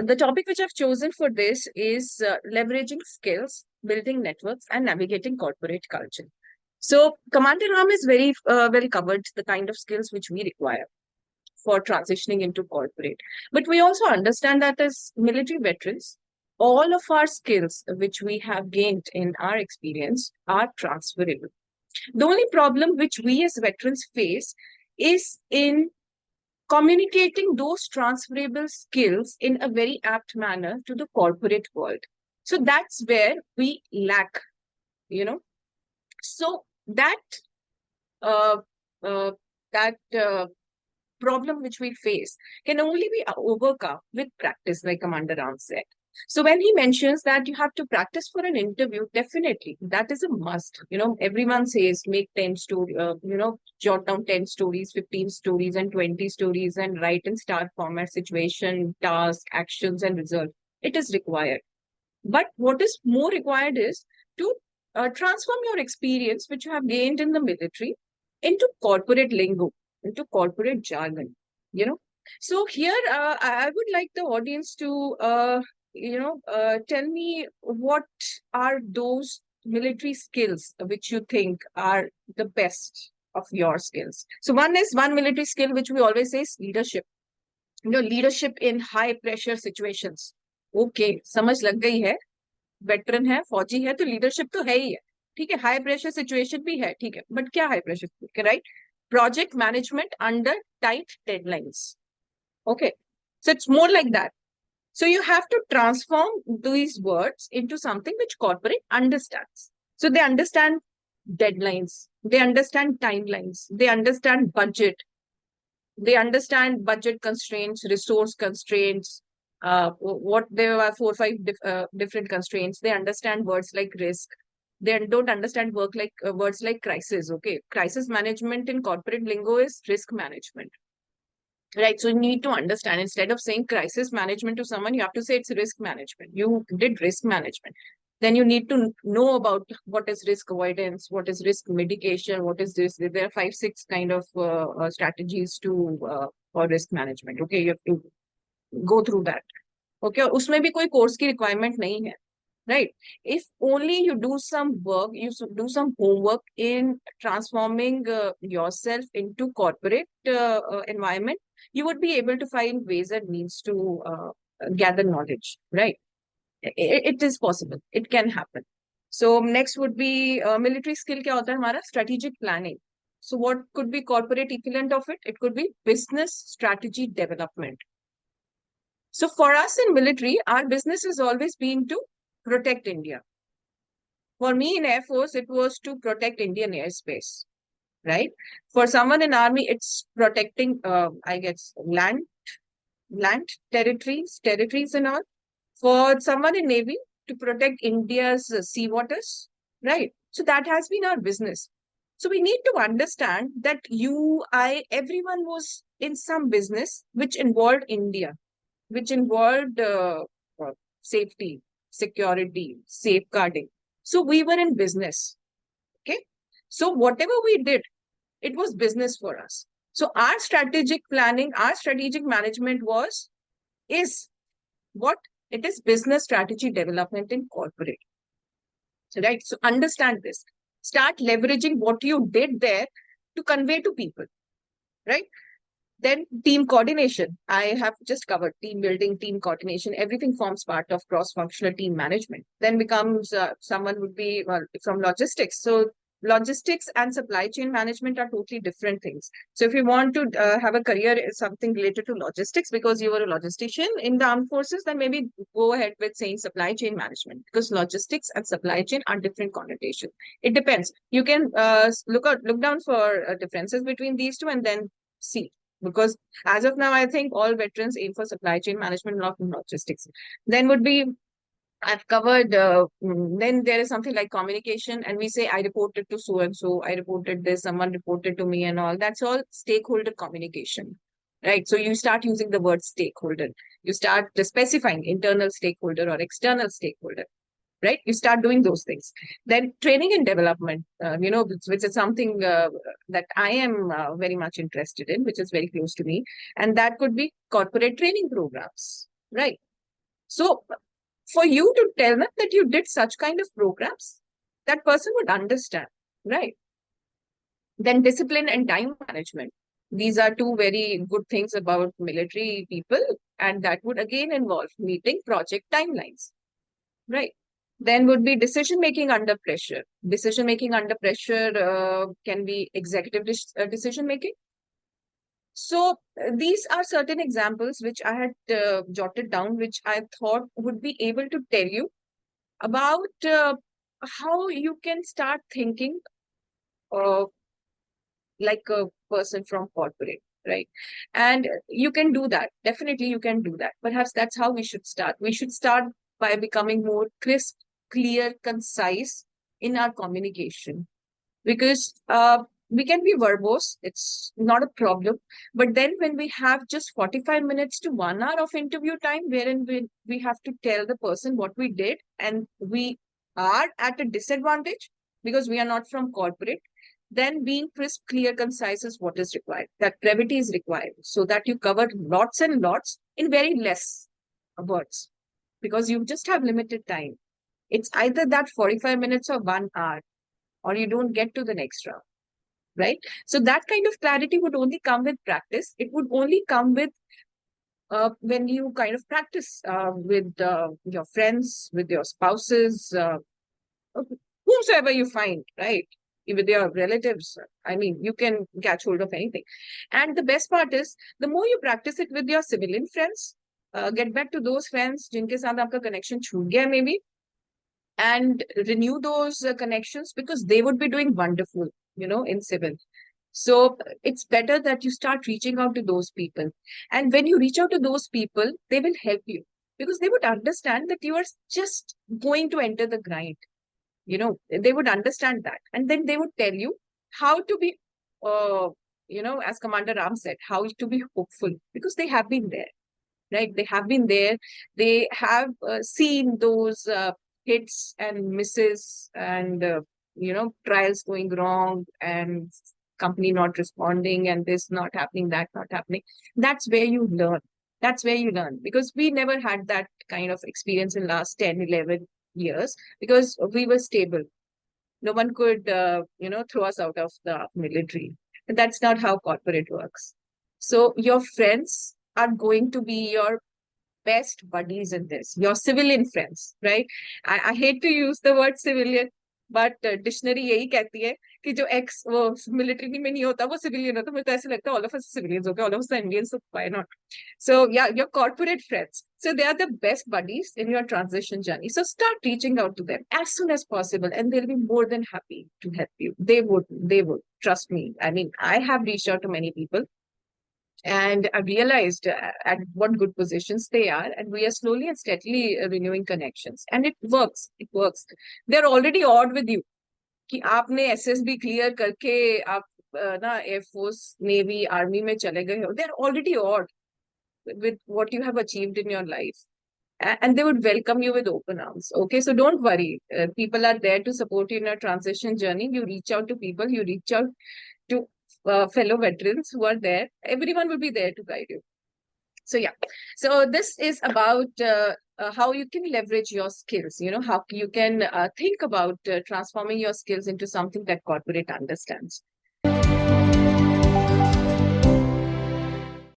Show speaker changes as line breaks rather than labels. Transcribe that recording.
the topic which I've chosen for this is leveraging skills, building networks, and navigating corporate culture. So Commander Ram is very well covered the kind of skills which we require for transitioning into corporate. But we also understand that as military veterans, all of our skills which we have gained in our experience are transferable. The only problem which we as veterans face is in communicating those transferable skills in a very apt manner to the corporate world. So that's where we lack, you know. So that uh, uh, that problem which we face can only be overcome with practice, like Commander Ram said. So when he mentions that you have to practice for an interview, definitely that is a must. Everyone says make 10 stories, jot down 10 stories, 15 stories, and 20 stories, and write in star format: situation, task, actions, and result. It is required. But what is more required is to transform your experience, which you have gained in the military, into corporate lingo, into corporate jargon. So here I would like the audience to tell me what are those military skills which you think are the best of your skills. So one military skill which we always say is leadership. Leadership in high pressure situations. Okay, समझ लग गई है, veteran है, फौजी है, तो leadership तो है ही है. ठीक है, हाई प्रेशर सिचुएशन भी है, ठीक है, बट क्या high pressure, right? Project management under tight deadlines. Okay, so it's more like that. So you have to transform these words into something which corporate understands. So they understand deadlines, they understand timelines, they understand budget, they understand budget constraints, resource constraints, what there are 4 or 5 different constraints. They understand words like risk. They don't understand words like crisis. Okay, crisis management in corporate lingo is risk management, right? So you need to understand, instead of saying crisis management to someone, you have to say it's risk management. You did risk management. Then you need to know about what is risk avoidance, what is risk mitigation, what is this. There are 5, 6 kind of strategies for risk management. Okay, you have to go through that. Okay, और उसमें भी कोई course की requirement नहीं है, right? If only you do some work, you do some homework in transforming yourself into corporate environment, you would be able to find ways and means to gather knowledge, right? It is possible. It can happen. So next would be military skill. क्या होता है हमारा? Strategic planning. So what could be corporate equivalent of it? It could be business strategy development. So for us in military, our business has always been to protect India. For me in Air Force, it was to protect Indian airspace, right? For someone in Army, it's protecting, I guess, land, territories and all. For someone in Navy, to protect India's sea waters, right? So that has been our business. So we need to understand that everyone was in some business which involved India, which involved safety, security, safeguarding. So we were in business. Okay. So whatever we did, it was business for us. So our strategic planning, our strategic management is what? It is business strategy development in corporate. So, right. So understand this. Start leveraging what you did there to convey to people, right? Then team coordination. I have just covered team building, team coordination. Everything forms part of cross-functional team management. Then becomes someone would be from logistics. So logistics and supply chain management are totally different things. So if you want to have a career something related to logistics because you were a logistician in the armed forces, then maybe go ahead with saying supply chain management, because logistics and supply chain are different connotations. It depends. You can look down for differences between these two and then see. Because as of now, I think all veterans aim for supply chain management, not logistics. Then would be, I've covered, then there is something like communication, and we say, I reported to so-and-so, I reported this, someone reported to me and all. That's all stakeholder communication, right? So you start using the word stakeholder. You start specifying internal stakeholder or external stakeholder, right? You start doing those things. Then training and development, which is something that I am very much interested in, which is very close to me. And that could be corporate training programs, right? So for you to tell them that you did such kind of programs, that person would understand, right? Then discipline and time management. These are two very good things about military people, and that would again involve meeting project timelines, right? Then would be decision making under pressure. Decision making under pressure can be executive decision making. So these are certain examples which I had jotted down, which I thought would be able to tell you about how you can start thinking uh, like a person from corporate, right? And you can do that. Definitely, you can do that. Perhaps that's how we should start. We should start by becoming more crisp, clear, concise in our communication, because we can be verbose, it's not a problem. But then when we have just 45 minutes to 1 hour of interview time, wherein we have to tell the person what we did, and we are at a disadvantage because we are not from corporate, then being crisp, clear, concise is what is required. That brevity is required so that you cover lots and lots in very less words, because you just have limited time. It's either that 45 minutes or 1 hour, or you don't get to the next round, right? So that kind of clarity would only come with practice. It would only come with when you kind of practice with your friends, with your spouses, whomsoever you find, right? With your relatives. I mean, you can catch hold of anything. And the best part is, the more you practice it with your civilian friends, get back to those friends जिनके साथ आपका connection छूट गया maybe, and renew those connections, because they would be doing wonderful, in civil. So it's better that you start reaching out to those people. And when you reach out to those people, they will help you, because they would understand that you are just going to enter the grind. They would understand that. And then they would tell you how to be, uh, as Commander Ram said, how to be hopeful, because they have been there, right? They have been there. They have seen those hits and misses, and trials going wrong, and company not responding, and this not happening, that not happening. That's where you learn. That's where you learn, because we never had that kind of experience in last 10, 11 years, because we were stable. No one could throw us out of the military. And that's not how corporate works. So your friends are going to be your best buddies in this, your civilian friends, right? I hate to use the word civilian, but dictionary यही कहती है कि जो x वो military में नहीं होता वो सिविलियन होता है. मुझे तो ऐसे लगता है ऑल ऑफ अस सिविलियंस हो गए, all of us Indians, so why not? So yeah, your corporate friends, so they are the best buddies in your transition journey. So start reaching out to them as soon as possible, and they'll be more than happy to help you. They would trust me. I mean, I have reached out to many people, and I realized at what good positions they are, and we are slowly and steadily renewing connections, and it works. It works. They're already awed with you कि आपने SSB clear करके आप ना air force navy army में चले गए हो. They're already awed with what you have achieved in your life, and they would welcome you with open arms. Okay, so don't worry. People are there to support you in your transition journey. You reach out to people. You reach out to fellow veterans who are there. Everyone will be there to guide you. So yeah, so this is about how you can leverage your skills, how you can think about transforming your skills into something that corporate understands.